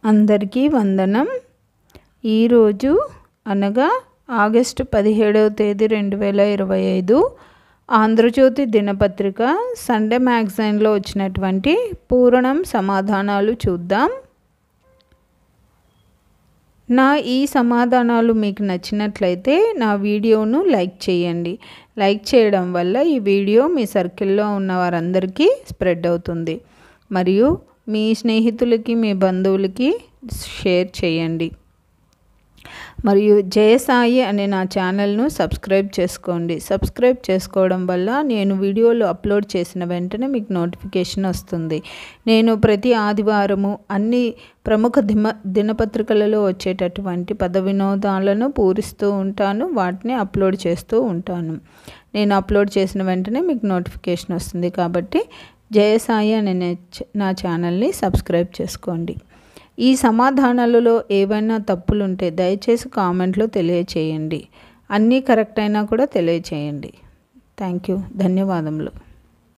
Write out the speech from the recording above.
అందరికీ వందనం। ఈరోజు అనగా ఆగస్టు 17వ తేదీ 2025 ఆంధ్రజ్యోతి దినపత్రిక సండే మ్యాగజైన్లో వచ్చినటువంటి పూరణం సమాధానాలు చూద్దాం। నా ఈ సమాధానాలు మీకు నచ్చినట్లయితే నా వీడియోను లైక్ చేయండి। లైక్ చేయడం వల్ల ఈ వీడియో మీ సర్కిల్లో ఉన్న వారందరికీ స్ప్రెడ్ అవుతుంది మరియు మీ స్నేహితులకి మీ బంధువులకి షేర్ చేయండి మరియు జయసాయి అనే నా ఛానల్ను సబ్స్క్రైబ్ చేసుకోండి। సబ్స్క్రైబ్ చేసుకోవడం వల్ల నేను వీడియోలు అప్లోడ్ చేసిన వెంటనే మీకు నోటిఫికేషన్ వస్తుంది। నేను ప్రతి ఆదివారము అన్ని ప్రముఖ దినపత్రికలలో వచ్చేటటువంటి పద వినోదాలను పూరిస్తూ ఉంటాను, వాటిని అప్లోడ్ చేస్తూ ఉంటాను। నేను అప్లోడ్ చేసిన వెంటనే మీకు నోటిఫికేషన్ వస్తుంది కాబట్టి జయసాయి అనే నా ఛానల్ని సబ్స్క్రైబ్ చేసుకోండి। ఈ సమాధానాలలో ఏవైనా తప్పులుంటే దయచేసి కామెంట్లో తెలియచేయండి, అన్నీ కరెక్ట్ అయినా కూడా తెలియచేయండి। థ్యాంక్ యూ, ధన్యవాదములు।